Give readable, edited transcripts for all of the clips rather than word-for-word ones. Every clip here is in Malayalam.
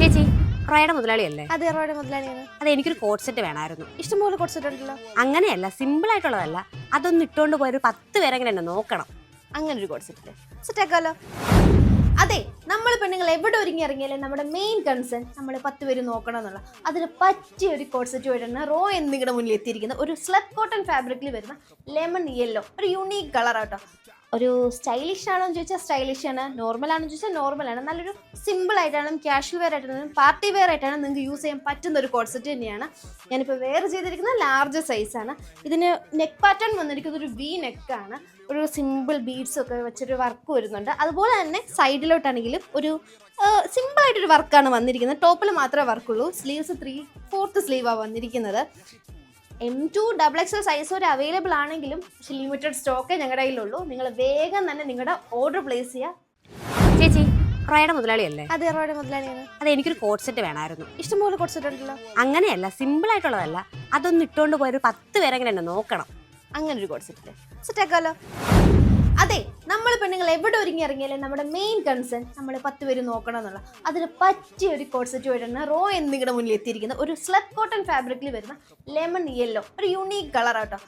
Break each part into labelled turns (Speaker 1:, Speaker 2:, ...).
Speaker 1: ചേച്ചി റോയുടെ മുതലാളിയല്ലേ?
Speaker 2: അതെ, റോയുടെ മുതലാളിയാണ്.
Speaker 1: അതെ, എനിക്കൊരു കോഡ് സെറ്റ് വേണമായിരുന്നു.
Speaker 2: ഇഷ്ടംപോലെ കോഡ് സെറ്റ് ഉണ്ടല്ലോ.
Speaker 1: അങ്ങനെയല്ല, സിമ്പിൾ ആയിട്ടുള്ളതല്ല. അതൊന്ന് ഇട്ടുകൊണ്ട് പോയൊരു 10 പേരെങ്ങനെ എന്നെ നോക്കണം.
Speaker 2: അങ്ങനെ ഒരു കോഡ് സെറ്റ് സെറ്റ് ആക്കാലോ. അതെ, നമ്മൾ പെണ്ണുങ്ങൾ എവിടെ ഒരുങ്ങി ഇറങ്ങിയാലും നമ്മുടെ മെയിൻ കൺസേൺ നമ്മൾ 10 പേര് നോക്കണം എന്നുള്ള. അതിന് പറ്റിയ ഒരു കോഡ് സെറ്റ് ആയിട്ടാണ് റോ എന്നിങ്ങളുടെ മുന്നിൽ എത്തിയിരിക്കുന്നത്. ഒരു സ്ലബ് കോട്ടൺ ഫാബ്രിക്കിൽ വരുന്ന ലെമൺ യെല്ലോ, ഒരു യൂണീക്ക് കളറാട്ടോ. ഒരു സ്റ്റൈലിഷ് ആണോ എന്ന് ചോദിച്ചാൽ സ്റ്റൈലിഷ് ആണ്, നോർമൽ ആണെന്ന് ചോദിച്ചാൽ നോർമൽ ആണ്. നല്ലൊരു സിമ്പിൾ ആയിട്ടാണ്, ക്യാഷ്വൽ വെയർ ആയിട്ടാണ്, പാർട്ടി വെയർ ആയിട്ടാണ് നിങ്ങൾക്ക് യൂസ് ചെയ്യാൻ പറ്റുന്ന ഒരു കോഡ് സെറ്റ് തന്നെയാണ്. ഞാനിപ്പോൾ വെയർ ചെയ്തിരിക്കുന്നത് ലാർജ് സൈസാണ്. ഇതിന് നെക്ക് പാറ്റേൺ വന്നിരിക്കുന്നത് ഒരു വി നെക്കാണ്. ഒരു സിമ്പിൾ ബീഡ്സ് ഒക്കെ വെച്ചൊരു വർക്ക് വരുന്നുണ്ട്. അതുപോലെ തന്നെ സൈഡിലോട്ടാണെങ്കിലും ഒരു സിമ്പിളായിട്ടൊരു വർക്കാണ് വന്നിരിക്കുന്നത്. ടോപ്പിൽ മാത്രമേ വർക്കുള്ളൂ. സ്ലീവ്സ് 3/4 സ്ലീവാണ് വന്നിരിക്കുന്നത്. M2 XXL സൈസ് ഒരു അവൈലബിൾ ആണെങ്കിലും പക്ഷെ ലിമിറ്റഡ് സ്റ്റോക്കേ ഞങ്ങളുടെ കയ്യിലുള്ളൂ. നിങ്ങൾ വേഗം തന്നെ നിങ്ങളുടെ ഓർഡർ പ്ലേസ് ചെയ്യുക.
Speaker 1: ചേച്ചി റോയുടെ മുതലാളിയല്ലേ?
Speaker 2: അതെ, റോയുടെ മുതലാളിയാണ്.
Speaker 1: അതെ, എനിക്കൊരു കോഡ് സെറ്റ് വേണമായിരുന്നു.
Speaker 2: ഇഷ്ടംപോലെ കോഡ് സെറ്റ് ഉണ്ടല്ലോ.
Speaker 1: അങ്ങനെയല്ല, സിമ്പിൾ ആയിട്ടുള്ളതല്ല. അതൊന്ന് ഇട്ടുകൊണ്ട് പോയൊരു 10 പേരെങ്ങനെ എന്നെ നോക്കണം.
Speaker 2: അങ്ങനെ ഒരു കോഡ് സെറ്റ് ആക്കാലോ. അതെ, നമ്മൾ പെണ്ണുങ്ങൾ എവിടെ ഒരുങ്ങി ഇറങ്ങിയാലും നമ്മുടെ മെയിൻ കൺസേൺ നമ്മൾ 10 പേര് നോക്കണം എന്നുള്ള. അതിന് പറ്റിയ ഒരു കോഡ് സെറ്റ് ആയിട്ടാണ് റോ എന്നിങ്ങളുടെ മുന്നിൽ എത്തിയിരിക്കുന്നത്. ഒരു സ്ലബ് കോട്ടൺ ഫാബ്രിക്കിൽ വരുന്ന ലെമൺ യെല്ലോ, ഒരു യൂണീക്ക് കളറാട്ടോ.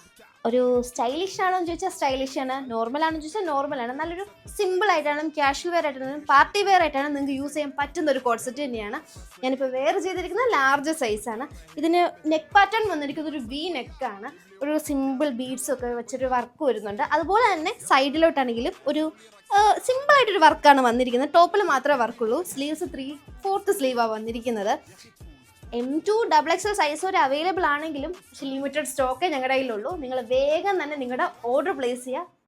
Speaker 2: ഒരു സ്റ്റൈലിഷ് ആണോ എന്ന് ചോദിച്ചാൽ സ്റ്റൈലിഷ് ആണ്, നോർമൽ ആണെന്ന് ചോദിച്ചാൽ നോർമൽ ആണ്. നല്ലൊരു സിമ്പിൾ ആയിട്ടാണ്, ക്യാഷ്വൽ വെയർ ആയിട്ടാണ്, പാർട്ടി വെയർ ആയിട്ടാണ് നിങ്ങൾക്ക് യൂസ് ചെയ്യാൻ പറ്റുന്ന ഒരു കോഡ് സെറ്റ് തന്നെയാണ്. ഞാനിപ്പോൾ വെയർ ചെയ്തിരിക്കുന്നത് ലാർജ് സൈസാണ്. ഇതിന് നെക്ക് പാറ്റേൺ വന്നിരിക്കുന്നത് ഒരു വി നെക്കാണ്. ഒരു സിമ്പിൾ ബീഡ്സ് ഒക്കെ വെച്ചൊരു വർക്ക് വരുന്നുണ്ട്. അതുപോലെ തന്നെ സൈഡിലോട്ടാണെങ്കിലും ഒരു സിമ്പിളായിട്ടൊരു വർക്കാണ് വന്നിരിക്കുന്നത്. ടോപ്പിൽ മാത്രമേ വർക്കുള്ളൂ. സ്ലീവ്സ് 3/4 സ്ലീവാണ് വന്നിരിക്കുന്നത്. M2 XXL സൈസ് ഒരു അവൈലബിൾ ആണെങ്കിലും പക്ഷെ ലിമിറ്റഡ് സ്റ്റോക്കേ ഞങ്ങളുടെ കയ്യിലുള്ളൂ. നിങ്ങൾ വേഗം തന്നെ നിങ്ങളുടെ ഓർഡർ പ്ലേസ് ചെയ്യുക.